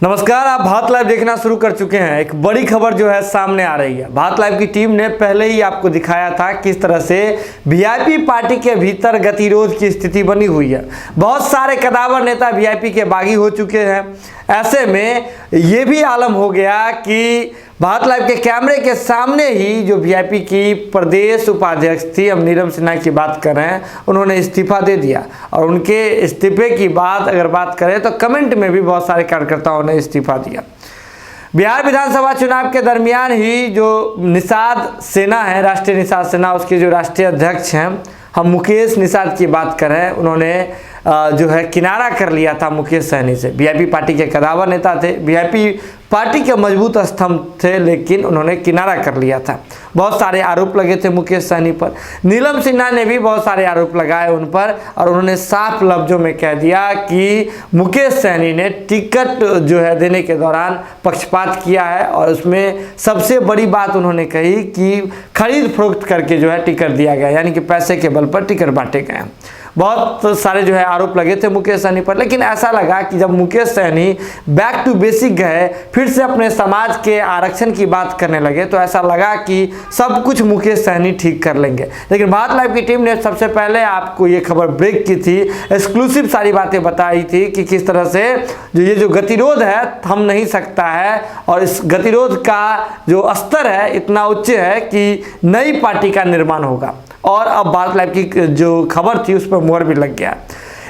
नमस्कार, आप भारत लाइव देखना शुरू कर चुके हैं। एक बड़ी खबर जो है सामने आ रही है। भारत लाइव की टीम ने पहले ही आपको दिखाया था किस तरह से वीआईपी पार्टी के भीतर गतिरोध की स्थिति बनी हुई है। बहुत सारे कदावर नेता वीआईपी के बागी हो चुके हैं। ऐसे में ये भी आलम हो गया कि भारत लाइव के कैमरे के सामने ही जो वीआईपी की प्रदेश उपाध्यक्ष थी, हम नीलम सिन्हा की बात कर रहे हैं, उन्होंने इस्तीफा दे दिया। और उनके इस्तीफे की बात अगर बात करें तो कमेंट में भी बहुत सारे कार्यकर्ताओं ने इस्तीफा दिया। बिहार विधानसभा चुनाव के दरमियान ही जो निषाद सेना है, राष्ट्रीय निषाद सेना, उसके जो राष्ट्रीय अध्यक्ष हैं, हम मुकेश निषाद की बात कर रहे हैं, उन्होंने जो है किनारा कर लिया था मुकेश सहनी से। वीआईपी पार्टी के कदावर नेता थे, वीआईपी पार्टी के मजबूत स्तंभ थे, लेकिन उन्होंने किनारा कर लिया था। बहुत सारे आरोप लगे थे मुकेश सहनी पर। नीलम सिन्हा ने भी बहुत सारे आरोप लगाए उन पर, और उन्होंने साफ लफ्जों में कह दिया कि मुकेश सहनी ने टिकट जो है देने के दौरान पक्षपात किया है। और उसमें सबसे बड़ी बात उन्होंने कही कि खरीद फरोख्त करके जो है टिकट दिया गया, यानी कि पैसे के बल पर टिकट बांटे गए। बहुत सारे जो है आरोप लगे थे मुकेश सहनी पर, लेकिन ऐसा लगा कि जब Mukesh Sahani back to basic गए, फिर से अपने समाज के आरक्षण की बात करने लगे, तो ऐसा लगा कि सब कुछ मुकेश सहनी ठीक कर लेंगे। लेकिन भारत लाइव की टीम ने सबसे पहले आपको ये खबर ब्रेक की थी, एक्सक्लूसिव सारी बातें बताई थी कि किस तरह से ये जो गतिरोध है थम नहीं सकता है। और इस गतिरोध का जो स्तर है इतना उच्च है कि नई पार्टी का निर्माण होगा। और अब भारत लाइव की जो खबर थी उस पर मोहर भी लग गया।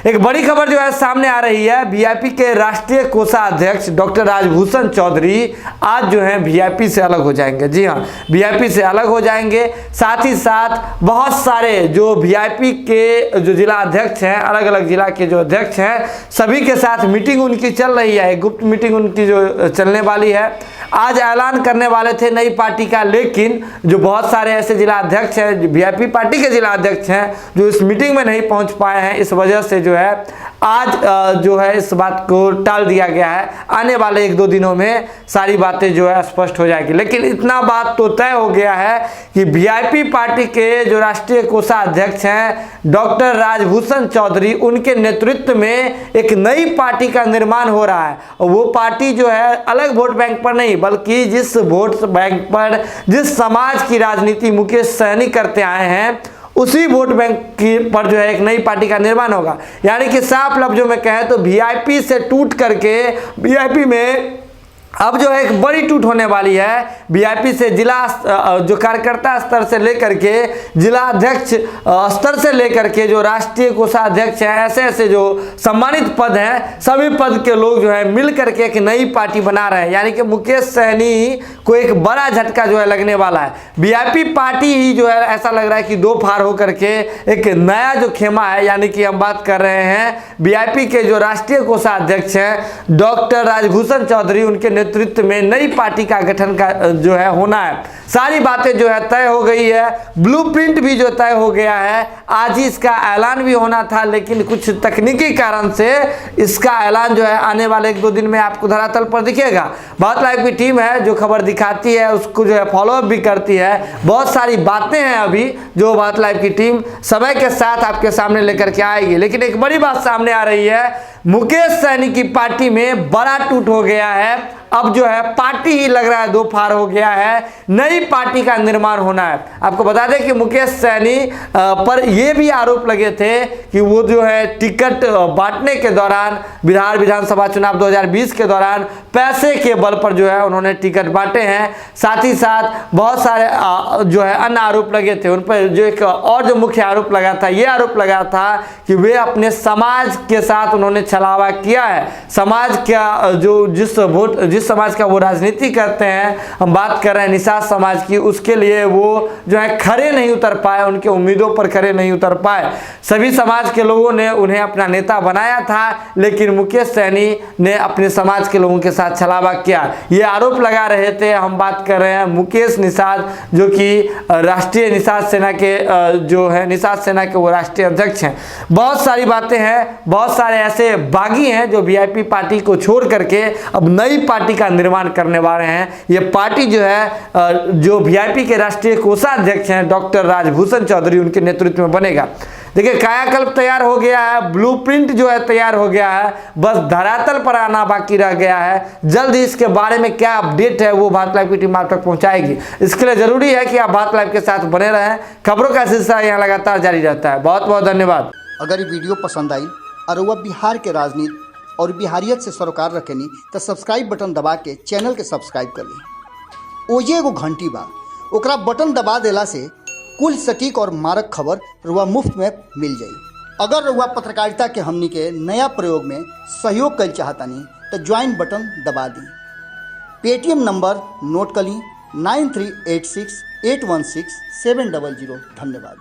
एक बड़ी खबर जो है सामने आ रही है। वीआईपी के राष्ट्रीय कोषाध्यक्ष डॉक्टर राजभूषण चौधरी आज जो है वीआईपी से अलग हो जाएंगे। जी हाँ, वीआईपी से अलग हो जाएंगे। साथ ही साथ बहुत सारे जो वीआईपी के जो जिला अध्यक्ष हैं, अलग अलग जिला के जो अध्यक्ष हैं, सभी के साथ मीटिंग उनकी चल रही है। एक गुप्त मीटिंग उनकी जो चलने वाली है। आज ऐलान करने वाले थे नई पार्टी का, लेकिन जो बहुत सारे ऐसे जिला अध्यक्ष हैं, वीआईपी पार्टी के जिला अध्यक्ष हैं, जो इस मीटिंग में नहीं पहुंच पाए हैं, इस वजह से जो है आज जो है इस बात को टाल दिया गया है। आने वाले 1-2 दिनों में सारी बातें जो है स्पष्ट हो जाएगी। लेकिन इतना बात तो तय हो गया है कि वीआईपी पार्टी के जो राष्ट्रीय कोषाध्यक्ष हैं डॉक्टर राजभूषण चौधरी, उनके नेतृत्व में एक नई पार्टी का निर्माण हो रहा है। और वो पार्टी जो है अलग वोट बैंक पर नहीं, बल्कि जिस वोट बैंक पर, जिस समाज की राजनीति मुकेश सहनी करते आए हैं, उसी वोट बैंक की पर जो है एक नई पार्टी का निर्माण होगा। यानी कि साफ लफ्जों में कहें तो वीआईपी से टूट करके वीआईपी में अब जो है एक बड़ी टूट होने वाली है। वीआईपी से जिला जो कार्यकर्ता स्तर से लेकर के जिला अध्यक्ष स्तर से लेकर के जो राष्ट्रीय कोषाध्यक्ष हैं, ऐसे ऐसे जो सम्मानित पद हैं, सभी पद के लोग जो है मिल करके एक नई पार्टी बना रहे हैं। यानी कि मुकेश सहनी को एक बड़ा झटका जो है लगने वाला है। वीआईपी पार्टी ही जो है ऐसा लग रहा है कि दो फार होकर के एक नया जो खेमा है, यानी कि हम बात कर रहे हैं वीआईपी के जो राष्ट्रीय कोषाध्यक्ष हैं डॉक्टर राजभूषण चौधरी, उनके नेतृत्व में नई पार्टी का गठन का जो है होना है। सारी बातें जो है तय हो गई है, ब्लूप्रिंट भी जो तय हो गया है। आज ही इसका ऐलान भी होना था, लेकिन कुछ तकनीकी कारण से इसका ऐलान जो है आने वाले 1-2 दिन में आपको धरातल पर दिखेगा। भारत लाइव की टीम है जो खबर दिखाती है उसको जो है फॉलोअप भी करती है। बहुत सारी बातें हैं अभी जो भारत लाइव की टीम समय के साथ आपके सामने लेकर के आएगी। लेकिन एक बड़ी बात सामने आ रही है, मुकेश सहनी की पार्टी में बड़ा टूट हो गया है। अब जो है पार्टी ही लग रहा है दो फार हो गया है, नई पार्टी का निर्माण होना है। आपको बता दें कि मुकेश सहनी पर यह भी आरोप लगे थे कि वो जो है टिकट बांटने के दौरान, बिहार विधानसभा चुनाव 2020 के दौरान पैसे के बल पर जो है उन्होंने टिकट बांटे हैं। साथ ही साथ बहुत सारे जो है अन्य आरोप लगे थे उन पर। जो एक और जो मुख्य आरोप लगा था, ये आरोप लगा था कि वे अपने समाज के साथ उन्होंने छलावा किया है। समाज का जो जिस समाज का वो राजनीति करते हैं, हम बात कर रहे हैं निषाद समाज की, उसके लिए वो जो है खड़े नहीं उतर पाए, उनके उम्मीदों पर खड़े नहीं उतर पाए। सभी समाज के लोगों ने उन्हें अपना नेता बनाया था, लेकिन मुकेश सहनी ने अपने समाज के लोगों के साथ छलावा किया, ये आरोप लगा रहे थे। हम बात कर रहे हैं मुकेश निषाद, जो कि राष्ट्रीय निषाद सेना के जो है निषाद सेना के वो राष्ट्रीय अध्यक्ष हैं। बहुत सारी बातें हैं, बहुत सारे ऐसे बागी हैं जो वीआईपी पार्टी को छोड़ करके अब नई पार्टी का निर्माण करने वाले हैं। ये पार्टी जो है जो वीआईपी के राष्ट्रीय कोषाध्यक्ष हैं डॉक्टर राजभूषण चौधरी, उनके नेतृत्व में बनेगा। देखिए कायाकल्प तैयार हो गया है, ब्लूप्रिंट जो है तैयार हो गया है, बस धरातल पर आना बाकी रह गया है। जल्द ही इसके बारे में क्या अपडेट है वो भारत लाइव की टीम आप तक पहुंचाएगी। इसके लिए जरूरी है कि आप भारत लाइव के साथ बने रहें। खबरों का सिलसिला यहाँ लगातार जारी रहता है। बहुत बहुत धन्यवाद। अगर ये वीडियो पसंद आई और वह बिहार के राजनीति और बिहारियत से सरोकार रखेनी तो सब्सक्राइब बटन दबा के चैनल के सब्सक्राइब कर ली। ओजे एगो घंटी बा, ओकरा बटन दबा देला से कुल सटीक और मारक खबर रुआ मुफ्त में मिल जाई। अगर रुआ पत्रकारिता के हमनी के नया प्रयोग में सहयोग कर चाहतानी तो ज्वाइन बटन दबा दी। पेटीएम नंबर नोट कर ली 9386816700। धन्यवाद।